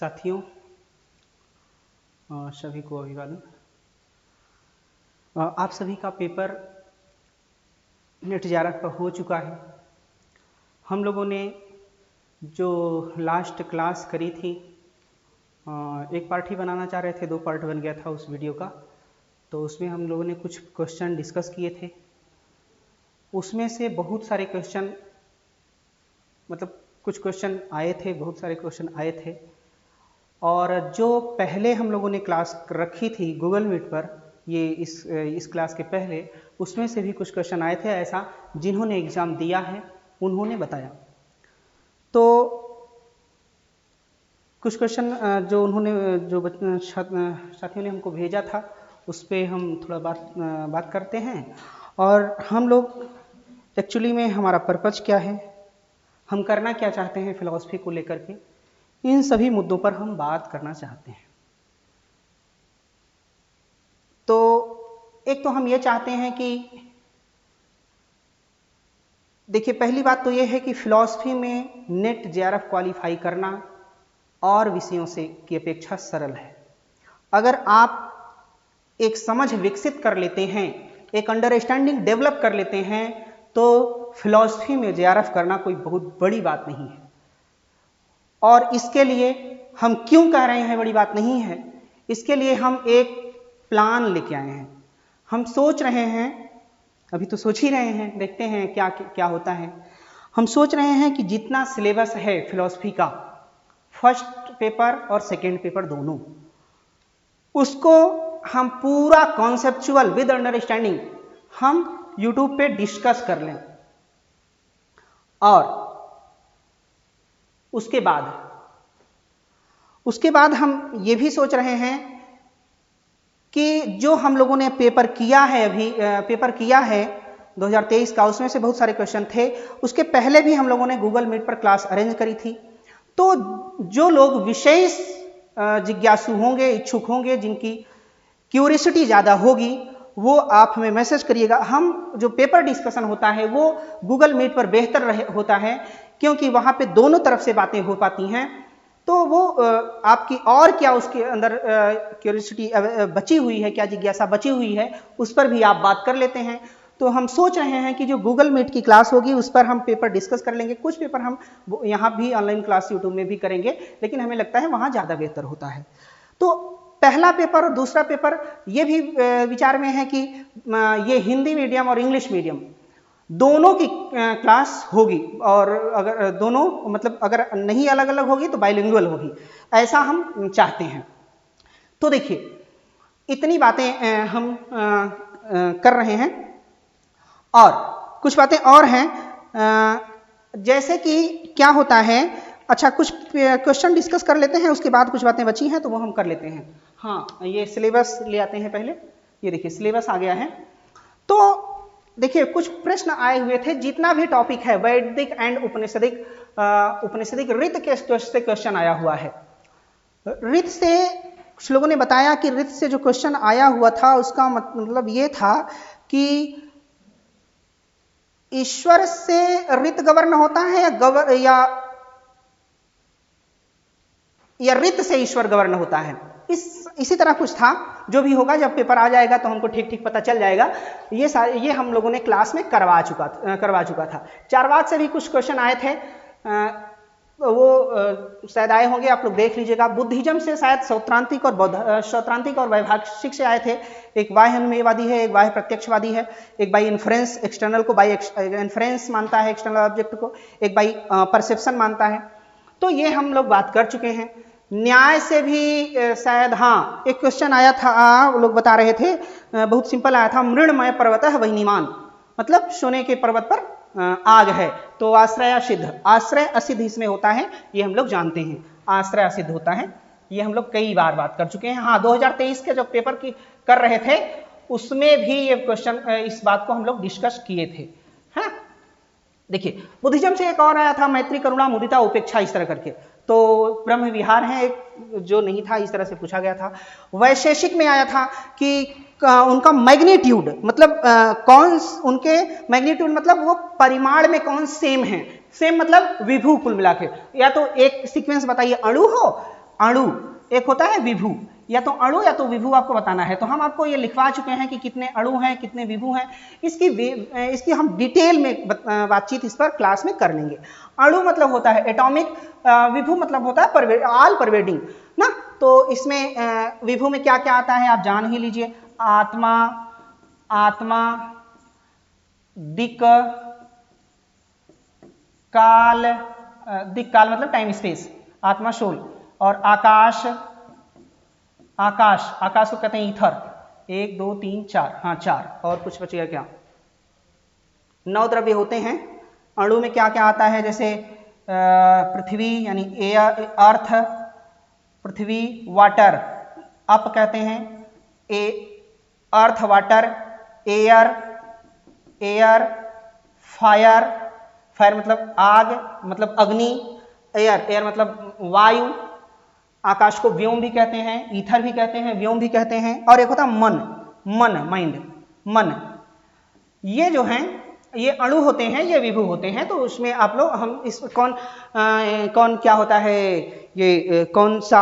साथियों, सभी को अभिवादन। आप सभी का पेपर नेट JRF का हो चुका है। हम लोगों ने जो लास्ट क्लास करी थी, एक पार्ट ही बनाना चाह रहे थे, 2 पार्ट बन गया था उस वीडियो का। तो उसमें हम लोगों ने कुछ क्वेश्चन डिस्कस किए थे। उसमें से बहुत सारे क्वेश्चन, मतलब कुछ क्वेश्चन आए थे, बहुत सारे क्वेश्चन आए थे। और जो पहले हम लोगों ने क्लास रखी थी गूगल मीट पर, ये इस क्लास के पहले, उसमें से भी कुछ क्वेश्चन आए थे ऐसा, जिन्होंने एग्ज़ाम दिया है उन्होंने बताया। तो कुछ क्वेश्चन जो साथियों ने हमको भेजा था, उस पर हम थोड़ा बात करते हैं। और हम लोग एक्चुअली में हमारा पर्पज़ क्या है, हम करना क्या चाहते हैं फिलॉसफी को लेकर के, इन सभी मुद्दों पर हम बात करना चाहते हैं। तो एक तो हम ये चाहते हैं कि देखिए, पहली बात तो ये है कि फिलॉसफी में नेट JRF क्वालिफाई करना और विषयों से की अपेक्षा सरल है। अगर आप एक समझ विकसित कर लेते हैं, एक अंडरस्टैंडिंग डेवलप कर लेते हैं, तो फिलॉसफी में JRF करना कोई बहुत बड़ी बात नहीं है। और इसके लिए हम क्यों कह रहे हैं बड़ी बात नहीं है, इसके लिए हम एक प्लान लेके आए हैं। हम सोच रहे हैं, अभी तो सोच ही रहे हैं, देखते हैं क्या क्या होता है। हम सोच रहे हैं कि जितना सिलेबस है फिलॉसफी का, फर्स्ट पेपर और सेकेंड पेपर दोनों, उसको हम पूरा कॉन्सेप्चुअल विद अंडरस्टैंडिंग हम यूट्यूब पे डिस्कस कर लें। और उसके बाद हम ये भी सोच रहे हैं कि जो हम लोगों ने पेपर किया है 2023 का, उसमें से बहुत सारे क्वेश्चन थे। उसके पहले भी हम लोगों ने गूगल मीट पर क्लास अरेंज करी थी। तो जो लोग विशेष जिज्ञासु होंगे, इच्छुक होंगे, जिनकी क्यूरियोसिटी ज़्यादा होगी, वो आप हमें मैसेज करिएगा। हम जो पेपर डिस्कशन होता है वो गूगल मीट पर बेहतर होता है, क्योंकि वहाँ पे दोनों तरफ से बातें हो पाती हैं। तो वो आपकी और क्या उसके अंदर क्यूरियोसिटी बची हुई है, क्या जिज्ञासा बची हुई है, उस पर भी आप बात कर लेते हैं। तो हम सोच रहे हैं कि जो गूगल मीट की क्लास होगी उस पर हम पेपर डिस्कस कर लेंगे। कुछ पेपर हम यहाँ भी ऑनलाइन क्लास यूट्यूब में भी करेंगे, लेकिन हमें लगता है वहाँ ज़्यादा बेहतर होता है। तो पहला पेपर और दूसरा पेपर ये भी विचार में है कि ये हिंदी मीडियम और इंग्लिश मीडियम दोनों की क्लास होगी। और अगर दोनों, मतलब अगर नहीं अलग अलग होगी तो बाइलिंगुअल होगी, ऐसा हम चाहते हैं। तो देखिए, इतनी बातें हम कर रहे हैं। और कुछ बातें और हैं, जैसे कि क्या होता है, अच्छा कुछ क्वेश्चन डिस्कस कर लेते हैं, उसके बाद कुछ बातें बची हैं तो वो हम कर लेते हैं। हाँ, ये सिलेबस ले आते हैं पहले। ये देखिए, सिलेबस आ गया है। तो देखिए, कुछ प्रश्न आए हुए थे। जितना भी टॉपिक है वैदिक एंड उपनिषदिक ऋत के से क्वेश्चन आया हुआ है। ऋत से कुछ लोगों ने बताया कि ऋत से जो क्वेश्चन आया हुआ था उसका मतलब ये था कि ईश्वर से ऋत गवर्न होता है या ऋत से ईश्वर गवर्न होता है। इसी तरह कुछ था। जो भी होगा, जब पेपर आ जाएगा तो हमको ठीक ठीक पता चल जाएगा। ये हम लोगों ने क्लास में करवा चुका था। चारवाक से भी कुछ क्वेश्चन आए थे, वो शायद आए होंगे, आप लोग देख लीजिएगा। बुद्धिज्म से शायद सौत्रांतिक और वैभाषिक से आए थे। एक बाह्य अनुमेयवादी है, एक बाह्य प्रत्यक्षवादी है, एक बाई इन्फ्रेंस एक्सटर्नल को बाई इन्फ्रेंस मानता है, एक्सटर्नल ऑब्जेक्ट को, एक बाई परसेप्शन मानता है। तो ये हम लोग बात कर चुके हैं। न्याय से भी शायद, हाँ, एक क्वेश्चन आया था, वो लोग बता रहे थे, बहुत सिंपल आया था। मृण्मय पर्वतः वह्निमान्, मतलब सोने के पर्वत पर आग है। तो आश्रय असिद्ध इसमें होता है, ये हम लोग जानते हैं। आश्रय असिद्ध होता है, ये हम लोग कई बार बात कर चुके हैं। हाँ, 2023 के जो पेपर की कर रहे थे उसमें भी ये क्वेश्चन, इस बात को हम लोग डिस्कस किए थे। हाँ, देखिए, बुद्धिज्म से एक और आया था, मैत्री करुणा मुदिता उपेक्षा, इस तरह करके। तो ब्रह्म विहार है एक, जो नहीं था, इस तरह से पूछा गया था। वैशेषिक में आया था कि उनका मैग्नीट्यूड, मतलब उनके मैग्नीट्यूड मतलब वो परिमाण में कौन सेम है। सेम मतलब विभू, कुल मिला के। या तो एक सीक्वेंस बताइए, अणु हो, अणु, एक होता है विभु। या तो अणु या तो विभु आपको बताना है। तो हम आपको ये लिखवा चुके हैं कि कितने अणु हैं, कितने विभु हैं। इसकी हम डिटेल में बातचीत इस पर क्लास में कर लेंगे। अणु मतलब होता है एटॉमिक, विभु मतलब होता है ऑल परवेडिंग ना। तो इसमें विभु में क्या क्या आता है आप जान ही लीजिए। आत्मा, आत्मा, दिक् काल, दिक् काल मतलब टाइम स्पेस, आत्मा सोल, और आकाश, आकाश, आकाश को कहते हैं ईथर। 1 2 3 4, हाँ 4। और कुछ बचेगा क्या? 9 द्रव्य होते हैं। अणु में क्या क्या आता है, जैसे पृथ्वी यानी एयर, अर्थ, पृथ्वी, वाटर, अप कहते हैं, earth water, air, air, fire, fire मतलब आग मतलब अग्नि, एयर, एयर मतलब वायु, आकाश को व्योम भी कहते हैं, ईथर भी कहते हैं, व्योम भी कहते हैं, और एक होता है मन, मन माइंड, मन। ये जो हैं ये अणु होते हैं, ये विभु होते हैं। तो उसमें आप लोग हम इस कौन क्या होता है, ये कौन सा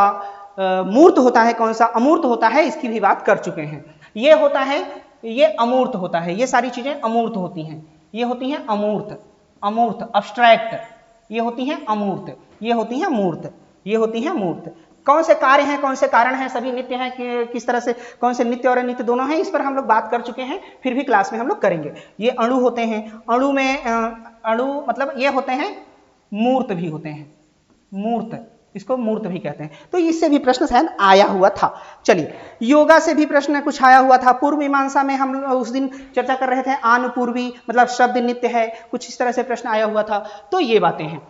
मूर्त होता है, कौन सा अमूर्त होता है, इसकी भी बात कर चुके हैं। ये होता है, ये अमूर्त होता है, ये सारी चीजें अमूर्त होती हैं। ये होती हैं अमूर्त, अमूर्त अब्स्ट्रैक्ट, ये होती हैं अमूर्त, ये होती हैं मूर्त, ये होती हैं मूर्त। कौन से कार्य हैं, कौन से कारण हैं, सभी नित्य हैं, किस तरह से, कौन से नित्य और अनित्य दोनों हैं, इस पर हम लोग बात कर चुके हैं, फिर भी क्लास में हम लोग करेंगे। ये अणु होते हैं। अणु में अणु मतलब ये होते हैं मूर्त भी होते हैं, मूर्त, इसको मूर्त भी कहते हैं। तो इससे भी प्रश्न शायद आया हुआ था। चलिए, योगा से भी प्रश्न कुछ आया हुआ था। पूर्व मीमांसा में हम उस दिन चर्चा कर रहे थे, आनुपूर्वी मतलब शब्द नित्य है, कुछ इस तरह से प्रश्न आया हुआ था। तो ये बातें हैं।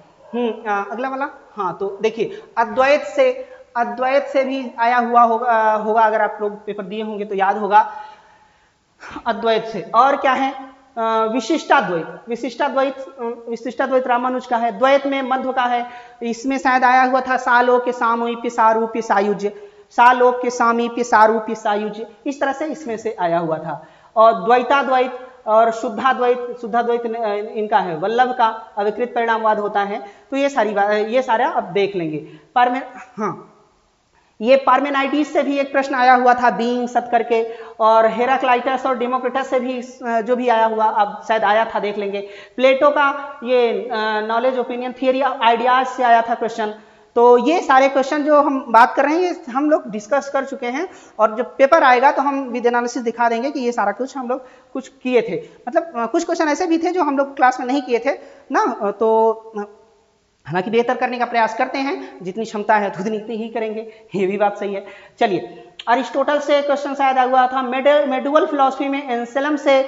अगला वाला, हाँ तो देखिए, अद्वैत से भी आया हुआ होगा अगर आप लोग पेपर दिए होंगे तो याद होगा। अद्वैत से और क्या है, विशिष्टाद्वैत, विशिष्टाद्वैत रामानुज का है। द्वैत में मध्व का है, इसमें शायद आया हुआ था सालोक्य सामीप्य सारूप्य सायुज्य, सालोक्य सामीप्य सारूप्य सायुज्य, इस तरह से इसमें से आया हुआ था। और द्वैताद्वैत और शुद्धाद्वैत इनका है, वल्लभ का अविकृत परिणामवाद होता है। तो ये सारा अब देख लेंगे। हाँ, ये पार्मेनाइटिस से भी एक प्रश्न आया हुआ था, बीइंग सत करके, और हेराक्लाइटस और डेमोक्रिटस से भी जो भी आया हुआ अब शायद आया था, देख लेंगे। प्लेटो का ये knowledge opinion theory of ideas से आया था क्वेश्चन। तो ये सारे क्वेश्चन जो हम बात कर रहे हैं ये हम लोग डिस्कस कर चुके हैं, और जब पेपर आएगा तो हम विद एनालिसिस दिखा देंगे कि ये सारा कुछ हम लोग कुछ किए थे। मतलब कुछ क्वेश्चन ऐसे भी थे जो हम लोग क्लास में नहीं किए थे ना, तो हालांकि बेहतर करने का प्रयास करते हैं, जितनी क्षमता है उतनी ही करेंगे, ये भी बात सही है। चलिए, अरिस्टोटल से क्वेश्चन शायद आया हुआ था। मेडुअल फिलॉसफी में एंसेलम से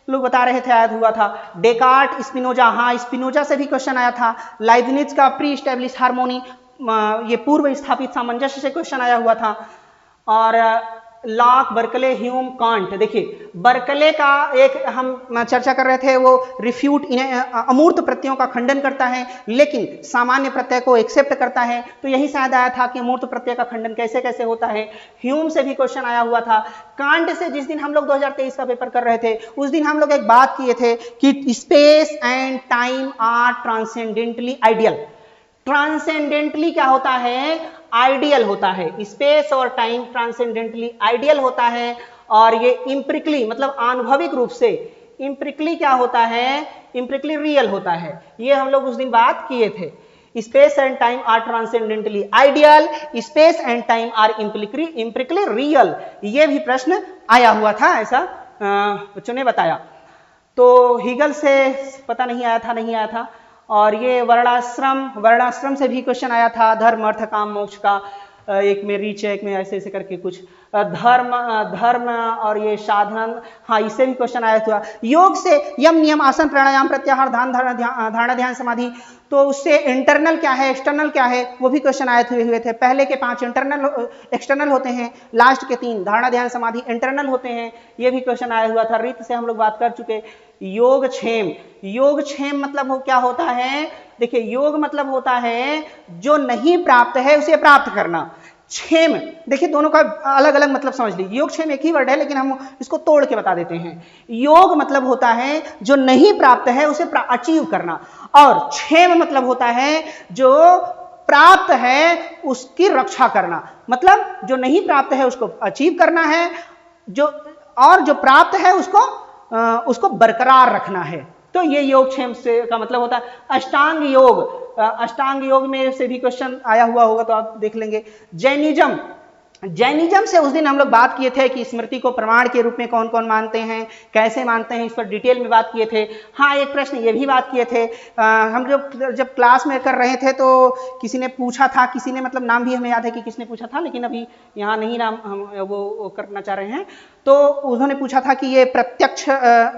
लोग बता रहे थे आया हुआ था। डेकार्ट, स्पिनोजा, हाँ स्पिनोजा से भी क्वेश्चन आया था। लाइबनिज का प्री स्टैब्लिश हार्मोनी, ये पूर्व स्थापित सामंजस्य से क्वेश्चन आया हुआ था। और लॉक, बर्कले, ह्यूम, कांट। देखिए, बर्कले का एक हम चर्चा कर रहे थे, वो रिफ्यूट अमूर्त प्रत्ययों का खंडन करता है, लेकिन सामान्य प्रत्यय को एक्सेप्ट करता है। तो यही शायद आया था कि अमूर्त प्रत्यय का खंडन कैसे कैसे होता है। ह्यूम से भी क्वेश्चन आया हुआ था। कांट से जिस दिन हम लोग 2023 का पेपर कर रहे थे, उस दिन हम लोग एक बात किए थे कि space and time are transcendentally ideal. Transcendentally क्या होता है, आइडियल होता है। स्पेस और टाइम ट्रांसेंडेंटली आइडियल होता है। और ये इम्प्रिकली मतलब आनुभविक रूप से, इम्प्रिकली क्या होता है, इम्प्रिकली रियल होता है। ये हम लोग उस दिन बात किए थे। Space and time are transcendentally ideal, space and time are empirically real. ये भी प्रश्न आया हुआ था, ऐसा बच्चों ने बताया। तो हीगल से पता नहीं आया था। और ये वर्णाश्रम से भी क्वेश्चन आया था। धर्म, अर्थ, काम, मोक्ष का, एक में रीच है, एक में ऐसे ऐसे करके कुछ धर्म और ये साधन, हाँ इससे भी क्वेश्चन आया था। योग से यम, नियम, आसन, प्राणायाम, प्रत्याहार, धारणा, ध्यान, समाधि, तो उससे इंटरनल क्या है, एक्सटर्नल क्या है, वो भी क्वेश्चन आए हुए थे। पहले के 5 एक्सटर्नल होते हैं, लास्ट के 3 धारणा, ध्यान, समाधि इंटरनल होते हैं। ये भी क्वेश्चन आया हुआ था। रित से हम लोग बात कर चुके। योगक्षेम मतलब क्या होता है, देखिए योग मतलब होता है जो नहीं प्राप्त है उसे प्राप्त करना। क्षेम, देखिए दोनों का अलग अलग मतलब समझ लीजिए। योगक्षेम एक ही वर्ड है, लेकिन हम इसको तोड़ के बता देते हैं। योग मतलब होता है जो नहीं प्राप्त है उसे अचीव करना, और क्षेम मतलब होता है जो प्राप्त है उसकी रक्षा करना, मतलब जो नहीं प्राप्त है उसको अचीव करना है, जो प्राप्त है उसको बरकरार रखना है। तो ये योगक्षेम से का मतलब होता है अष्टांग योग। अष्टांग योग में से भी क्वेश्चन आया हुआ होगा तो आप देख लेंगे। जैनिज्म से उस दिन हम लोग बात किए थे कि स्मृति को प्रमाण के रूप में कौन कौन मानते हैं, कैसे मानते हैं, इस पर डिटेल में बात किए थे। हाँ, एक प्रश्न ये भी बात किए थे, हम जब क्लास में कर रहे थे तो किसी ने पूछा था, किसी ने मतलब नाम भी हमें याद है कि किसने पूछा था, लेकिन अभी यहाँ नहीं नाम हम वो करना चाह रहे हैं। तो उन्होंने पूछा था कि ये प्रत्यक्ष,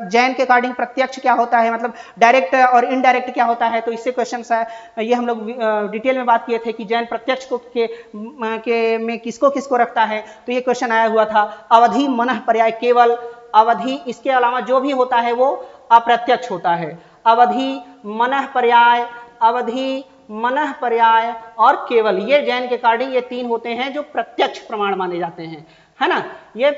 जैन के अकॉर्डिंग प्रत्यक्ष क्या होता है, मतलब डायरेक्ट और इनडायरेक्ट क्या होता है। तो इससे क्वेश्चन ये हम लोग डिटेल में बात किए थे कि जैन प्रत्यक्ष को में किसको किसको रखता है। तो ये क्वेश्चन आया हुआ था। अवधि, मनः, पर्याय, केवल, अवधि, इसके अलावा जो भी होता है वो अप्रत्यक्ष होता है। अवधि, मनः, पर्याय, अवधि, मनः, पर्याय और केवल, ये जैन के अकॉर्डिंग ये तीन होते हैं जो प्रत्यक्ष प्रमाण माने जाते हैं, है ना। ये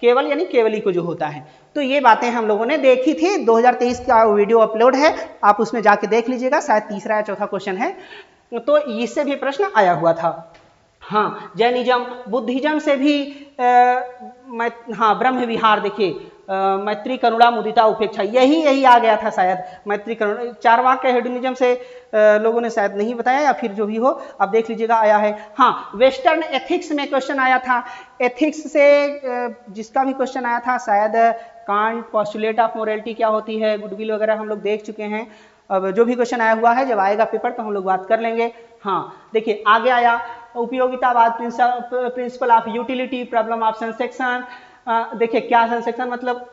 केवल यानी केवली को जो होता है। तो ये बातें हम लोगों ने देखी थी। 2023 का वीडियो अपलोड है, आप उसमें जाके देख लीजिएगा, शायद तीसरा या चौथा क्वेश्चन है। तो इससे भी प्रश्न आया हुआ था। हाँ, जैनिज्म, बुद्धिज्म से भी हाँ, ब्रह्म विहार देखिए, मैत्री, करुणा, मुदिता, उपेक्षा, यही आ गया था शायद। मैत्री, करुणा, चार्वाक हेडोनिज्म से लोगों ने शायद नहीं बताया, या फिर जो भी हो आप देख लीजिएगा, आया है। हाँ, वेस्टर्न एथिक्स में क्वेश्चन आया था। एथिक्स से जिसका भी क्वेश्चन आया था शायद कांट, पोस्टुलेट ऑफ मोरालिटी क्या होती है, गुडविल वगैरह हम लोग देख चुके हैं। अब जो भी क्वेश्चन आया हुआ है, जब आएगा पेपर तो हम लोग बात कर लेंगे। हाँ, देखिए आगे आया उपयोगितावाद, principle of utility, problem of sanction. देखिए क्या सेंसेक्शन मतलब,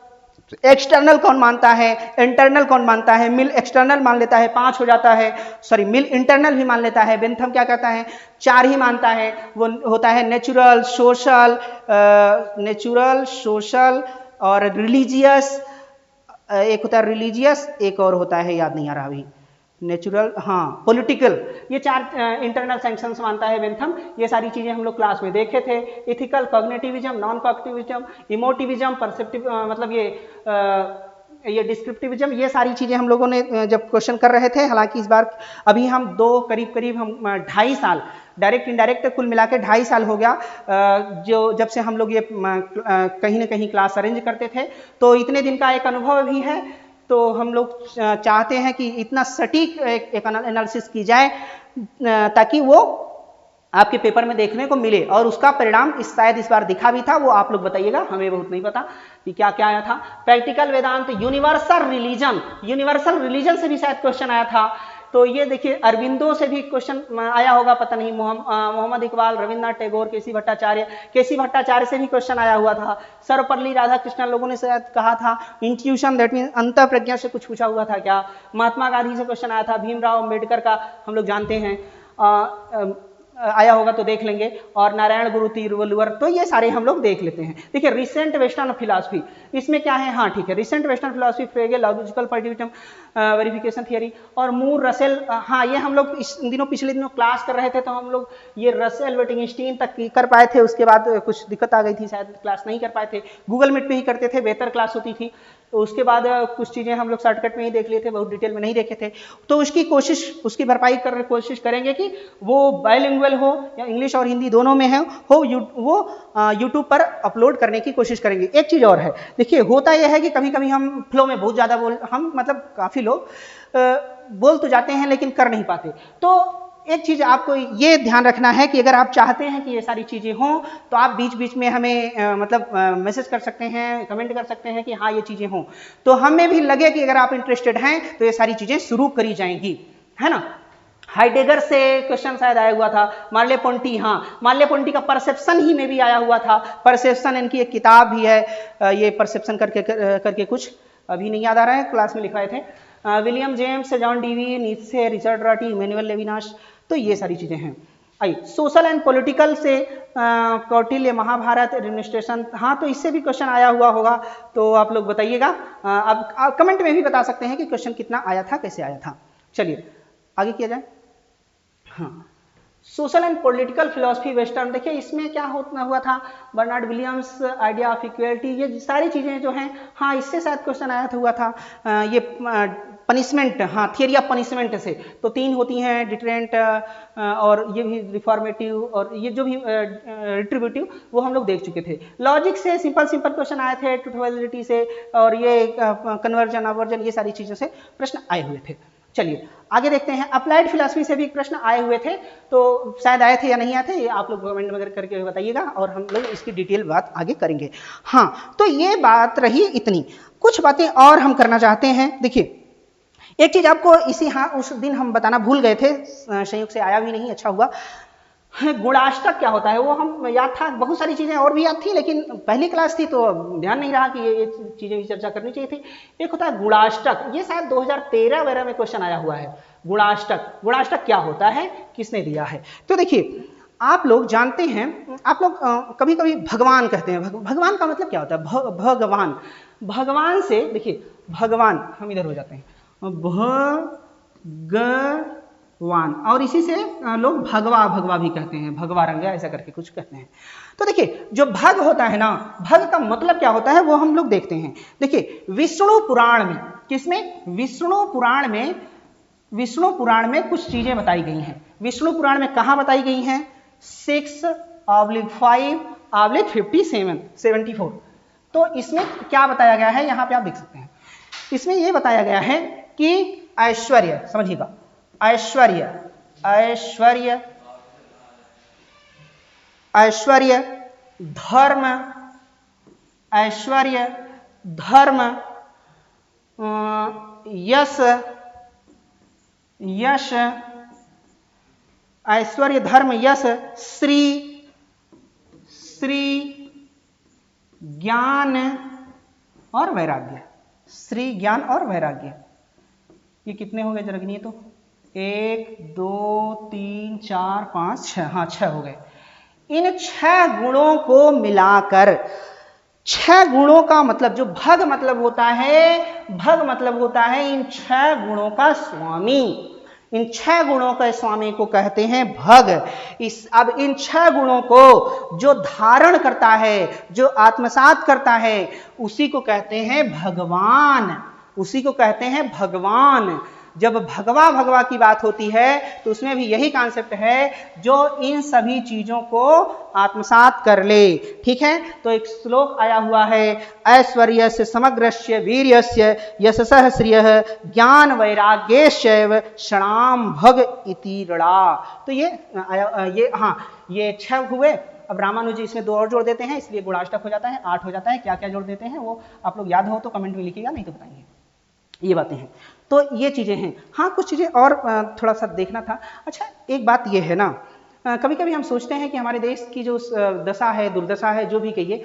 एक्सटर्नल कौन मानता है, इंटरनल कौन मानता है। मिल एक्सटर्नल मान लेता है 5 हो जाता है, सॉरी मिल इंटरनल भी मान लेता है। बेंथम क्या कहता है, 4 ही मानता है। वो होता है नेचुरल, सोशल और रिलीजियस। एक होता है रिलीजियस, एक और होता है याद नहीं आ रहा अभी, नेचुरल, हाँ, पॉलिटिकल। ये 4 इंटरनल सैंक्शंस मानता है बेंथम। ये सारी चीजें हम लोग क्लास में देखे थे। Ethical, cognitivism, non cognitivism, इमोटिविज्म, perceptive, मतलब ये डिस्क्रिप्टिविज्म, ये सारी चीजें हम लोगों ने जब क्वेश्चन कर रहे थे। हालांकि इस बार अभी हम करीब हम 2.5 साल डायरेक्ट इनडायरेक्ट कुल मिला के 2.5 साल हो गया जो जब से हम लोग ये कहीं ना कहीं क्लास अरेंज करते थे। तो इतने दिन का एक अनुभव भी है। तो हम लोग चाहते हैं कि इतना सटीक एक एनालिसिस की जाए ताकि वो आपके पेपर में देखने को मिले, और उसका परिणाम शायद इस बार दिखा भी था। वो आप लोग बताइएगा, हमें बहुत नहीं पता कि क्या क्या आया था। प्रैक्टिकल वेदांत, यूनिवर्सल रिलीजन से भी शायद क्वेश्चन आया था। तो ये देखिए अरविंदो से भी क्वेश्चन आया होगा, पता नहीं, मोहम्मद इकबाल, रविन्द्रनाथ टैगोर, केसी भट्टाचार्य से भी क्वेश्चन आया हुआ था। सर्वपल्ली राधाकृष्णन लोगों ने शायद कहा था इंट्यूशन, दैट मीन अंतः प्रज्ञा से कुछ पूछा हुआ था क्या। महात्मा गांधी से क्वेश्चन आया था। भीमराव अम्बेडकर का हम लोग जानते हैं आया होगा तो देख लेंगे। और नारायण गुरु, तिरुवल्लुवर, तो ये सारे हम लोग देख लेते हैं। देखिए रिसेंट वेस्टर्न फिलॉसफी, इसमें क्या है, हाँ ठीक है, recent western philosophy, Frege, logical positivism, verification theory और मूर, रसेल। हाँ, ये हम लोग पिछले दिनों क्लास कर रहे थे, तो हम लोग ये रसेल, विटगेन्स्टाइन तक कर पाए थे। उसके बाद कुछ दिक्कत आ गई थी, शायद क्लास नहीं कर पाए थे। गूगल मीट पे ही करते थे, बेहतर क्लास होती थी। तो उसके बाद कुछ चीजें हम लोग शॉर्टकट में ही देख लिए थे, बहुत डिटेल में नहीं देखे थे। तो उसकी भरपाई करने की कोशिश करेंगे कि वो बाइलिंगुअल हो, या इंग्लिश और हिंदी दोनों में है हो, वो यूट्यूब पर अपलोड करने की कोशिश करेंगे। एक चीज और है, देखिए होता यह है कि कभी कभी हम फ्लो में बहुत ज्यादा हम मतलब काफी लोग बोल तो जाते हैं लेकिन कर नहीं पाते। तो एक चीज आपको ये ध्यान रखना है कि अगर आप चाहते हैं कि ये सारी चीजें हों तो आप बीच बीच में हमें मतलब मैसेज कर सकते हैं, कमेंट कर सकते हैं कि हाँ ये चीजें हों, तो हमें भी लगे कि अगर आप इंटरेस्टेड हैं तो ये सारी चीजें शुरू करी जाएंगी, है ना। हाइडेगर से क्वेश्चन शायद आया हुआ था। मार्ले पोंटी, हाँ मार्ले पोंटी का परसेप्शन ही में भी आया हुआ था। परसेप्शन, इनकी एक किताब भी है, ये परसेप्शन करके कुछ अभी नहीं याद आ रहा है, क्लास में लिखवाए थे। William James, John Dewey, Nietzsche, Richard राटी, इमैनुअल लेविनास, तो ये सारी चीजें हैं। आई सोशल एंड पॉलिटिकल से कौटिल्य, महाभारत, एडमिनिस्ट्रेशन, हाँ तो इससे भी क्वेश्चन आया हुआ होगा, तो आप लोग बताइएगा। आप कमेंट में भी बता सकते हैं कि क्वेश्चन कितना आया था, कैसे आया था। चलिए आगे किया जाए। हाँ, social and political philosophy western, देखिए इसमें क्या हुआ था, Bernard Williams, idea of equality, ये सारी चीजें जो हैं, हाँ इससे शायद क्वेश्चन आया हुआ था। ये पनिशमेंट, हाँ थियरी ऑफ पनिशमेंट से, तो 3 होती हैं, डिटरेंट और ये भी रिफॉर्मेटिव और ये जो भी रिट्रीब्यूटिव, वो हम लोग देख चुके थे। लॉजिक से सिंपल क्वेश्चन आए थे, ट्रूथेबिलिटी से और ये कन्वर्जन अवर्जन ये सारी चीज़ों से प्रश्न आए हुए थे। चलिए आगे देखते हैं। अप्लाइड फिलॉसफी से भी प्रश्न आए हुए थे, तो शायद आए थे या नहीं आए थे, ये आप लोग कमेंट वगैरह करके बताइएगा और हम लोग इसकी डिटेल बात आगे करेंगे। हाँ, तो ये बात रही इतनी। कुछ बातें और हम करना चाहते हैं। देखिए एक चीज आपको उस दिन हम बताना भूल गए थे, संयोग से आया भी नहीं, अच्छा हुआ। गुणाष्टक क्या होता है वो हम याद था, बहुत सारी चीजें और भी याद थी, लेकिन पहली क्लास थी तो ध्यान नहीं रहा कि ये चीजें भी चर्चा करनी चाहिए थी। एक होता है गुणाष्टक, ये शायद 2013 वगैरह में क्वेश्चन आया हुआ है। गुणाष्टक क्या होता है, किसने दिया है? तो देखिए आप लोग जानते हैं, आप लोग कभी कभी भगवान कहते हैं। भगवान का मतलब क्या होता है? भगवान से, देखिए भगवान, हम इधर हो जाते हैं, भगवान, और इसी से लोग भगवा भी कहते हैं, भगवा रंग ऐसा करके कुछ कहते हैं। तो देखिए जो भग होता है ना, भग का मतलब क्या होता है वो हम लोग देखते हैं। देखिए विष्णु पुराण में, किसमें? विष्णु पुराण में कुछ चीजें बताई गई हैं। विष्णु पुराण में कहां बताई गई हैं? 6/5/57/74। तो इसमें क्या बताया गया है, यहां पे आप देख सकते हैं। इसमें यह बताया गया है कि ऐश्वर्य, समझिएगा, ऐश्वर्य धर्म यश, ऐश्वर्य धर्म यश श्री ज्ञान और वैराग्य। श्री ज्ञान और वैराग्य, ये कितने हो गए जरा गिनिए तो? 1 2 3 4 5 6, हाँ 6 हो गए। इन 6 गुणों को मिलाकर, 6 गुणों का मतलब, जो भग मतलब होता है इन 6 गुणों का स्वामी, इन 6 गुणों के स्वामी को कहते हैं भग। अब इन 6 गुणों को जो धारण करता है, जो आत्मसात करता है, उसी को कहते हैं भगवान। जब भगवा की बात होती है तो उसमें भी यही कॉन्सेप्ट है, जो इन सभी चीजों को आत्मसात कर ले। ठीक है, तो एक श्लोक आया हुआ है, ऐश्वर्यस्य समग्रस्य वीर्यस्य यशसः श्रियः ज्ञान वैराग्येश्चैव षणाम भग इति ऋणा। तो ये 6 हुए। अब रामानुज जी इसमें 2 और जोड़ देते हैं, इसलिए गुणाष्टक हो जाता है, 8 हो जाता है। क्या क्या जोड़ देते हैं वो आप लोग याद हो तो कमेंट में लिखिएगा, नहीं तो बताएंगे। ये बातें हैं, तो ये चीजें हैं। हाँ, कुछ चीजें और थोड़ा सा देखना था। अच्छा, एक बात ये है ना, कभी कभी हम सोचते हैं कि हमारे देश की जो दशा है, दुर्दशा है, जो भी कहिए,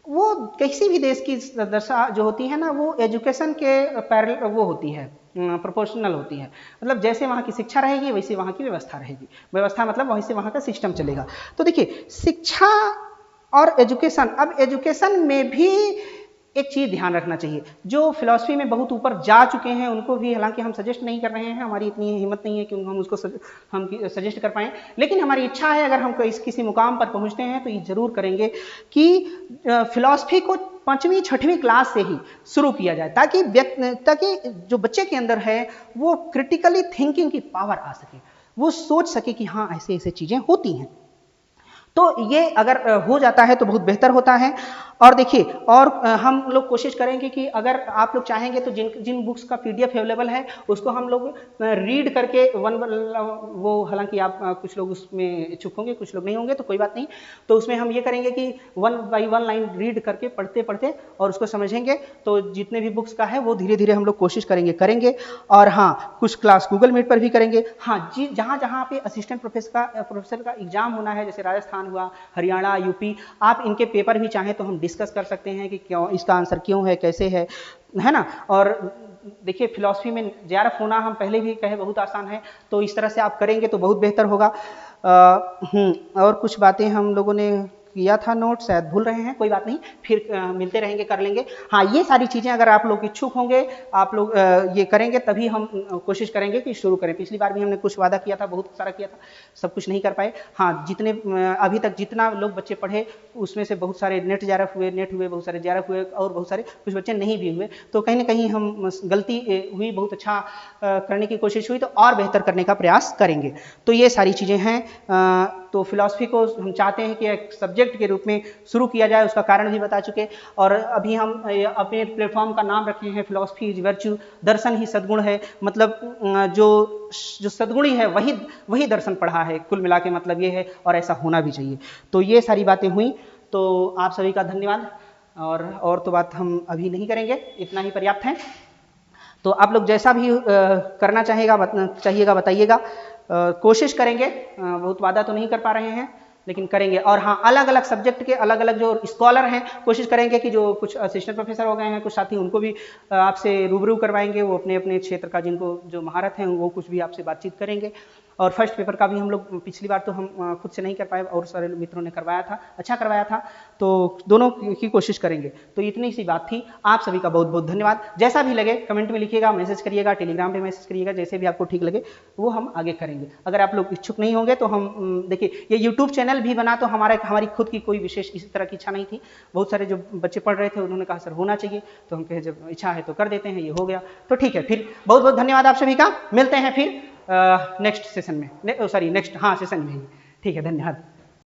वो किसी भी देश की दशा जो होती है ना, वो एजुकेशन के पैरेलल वो होती है, प्रोपोर्शनल होती है। मतलब जैसे वहाँ की शिक्षा रहेगी वैसे वहाँ की व्यवस्था रहेगी। व्यवस्था मतलब वैसे वहाँ का सिस्टम चलेगा। तो देखिए शिक्षा और एजुकेशन, अब एजुकेशन में भी एक चीज ध्यान रखना चाहिए, जो फिलॉसफी में बहुत ऊपर जा चुके हैं उनको भी, हालांकि हम सजेस्ट नहीं कर रहे हैं, हमारी इतनी हिम्मत नहीं है कि हम उसको सजेस्ट कर पाएं, लेकिन हमारी इच्छा है अगर हम किसी मुकाम पर पहुंचते हैं तो ये जरूर करेंगे कि फिलॉसफी को 5वीं 6वीं क्लास से ही शुरू किया जाए, ताकि जो बच्चे के अंदर है वो क्रिटिकली थिंकिंग की पावर आ सके, वो सोच सके कि हाँ ऐसे ऐसे चीजें होती हैं। तो ये अगर हो जाता है तो बहुत बेहतर होता है। और देखिए, और हम लोग कोशिश करेंगे कि अगर आप लोग चाहेंगे तो जिन बुक्स का PDF अवेलेबल है उसको हम लोग रीड करके वो, हालांकि आप कुछ लोग उसमें इच्छुक होंगे, कुछ लोग नहीं होंगे, तो कोई बात नहीं। तो उसमें हम ये करेंगे कि 1 by 1 लाइन रीड करके पढ़ते और उसको समझेंगे। तो जितने भी बुक्स का है वो धीरे धीरे हम लोग कोशिश करेंगे। और हाँ, कुछ क्लास गूगल मीट पर भी करेंगे। हाँ जी, जहाँ पे असिस्टेंट प्रोफेसर का एग्जाम होना है, जैसे राजस्थान हुआ, हरियाणा, यूपी, आप इनके पेपर भी चाहें तो हम डिस्कस कर सकते हैं कि क्यों इसका आंसर क्यों है, कैसे है ना। और देखिए फिलॉसफी में JRF होना, हम पहले भी कहे, बहुत आसान है। तो इस तरह से आप करेंगे तो बहुत बेहतर होगा। और कुछ बातें हम लोगों ने किया था नोट, शायद भूल रहे हैं, कोई बात नहीं, फिर मिलते रहेंगे, कर लेंगे। हाँ, ये सारी चीज़ें अगर आप लोग इच्छुक होंगे, आप लोग ये करेंगे तभी हम कोशिश करेंगे कि शुरू करें। पिछली बार भी हमने कुछ वादा किया था, बहुत सारा किया था, सब कुछ नहीं कर पाए। हाँ, जितने अभी तक जितना लोग बच्चे पढ़े उसमें से बहुत सारे नेट जेआरएफ हुए, नेट हुए, बहुत सारे जेआरएफ हुए और बहुत सारे कुछ बच्चे नहीं भी हुए। तो कहीं ना कहीं हम गलती हुई, बहुत अच्छा करने की कोशिश हुई, तो और बेहतर करने का प्रयास करेंगे। तो ये सारी चीज़ें हैं। तो फिलॉसफी को हम चाहते हैं कि एक सब्जेक्ट के रूप में शुरू किया जाए, उसका कारण भी बता चुके। और अभी हम अपने प्लेटफॉर्म का नाम रखे हैं फिलॉसफी इज वर्च्यू, दर्शन ही सद्गुण है। मतलब जो सद्गुणी है वही दर्शन पढ़ा है, कुल मिला के मतलब ये है, और ऐसा होना भी चाहिए। तो ये सारी बातें हुई, तो आप सभी का धन्यवाद। और तो बात हम अभी नहीं करेंगे, इतना ही पर्याप्त है। तो आप लोग जैसा भी करना चाहिएगा बताइएगा, कोशिश करेंगे, बहुत वादा तो नहीं कर पा रहे हैं लेकिन करेंगे। और हाँ, अलग अलग सब्जेक्ट के अलग अलग जो स्कॉलर हैं, कोशिश करेंगे कि जो कुछ असिस्टेंट प्रोफेसर हो गए हैं, कुछ साथी, उनको भी आपसे रूबरू करवाएंगे। वो अपने अपने क्षेत्र का जिनको जो महारत है वो कुछ भी आपसे बातचीत करेंगे। और फर्स्ट पेपर का भी हम लोग पिछली बार तो हम खुद से नहीं कर पाए, और सारे मित्रों ने करवाया था, अच्छा करवाया था, तो दोनों की कोशिश करेंगे। तो इतनी सी बात थी। आप सभी का बहुत बहुत धन्यवाद। जैसा भी लगे कमेंट में लिखिएगा, मैसेज करिएगा, टेलीग्राम पे मैसेज करिएगा, जैसे भी आपको ठीक लगे वो हम आगे करेंगे। अगर आप लोग इच्छुक नहीं होंगे तो हम देखिए, ये यूट्यूब चैनल भी बना तो हमारी खुद की कोई विशेष इसी तरह की इच्छा नहीं थी। बहुत सारे जो बच्चे पढ़ रहे थे उन्होंने कहा सर होना चाहिए, तो हम कहे जब इच्छा है तो कर देते हैं, ये हो गया तो ठीक है। फिर बहुत बहुत धन्यवाद आप सभी का, मिलते हैं फिर नेक्स्ट सेशन में, सॉरी नेक्स्ट, हाँ, सेशन में ही। ठीक है, धन्यवाद।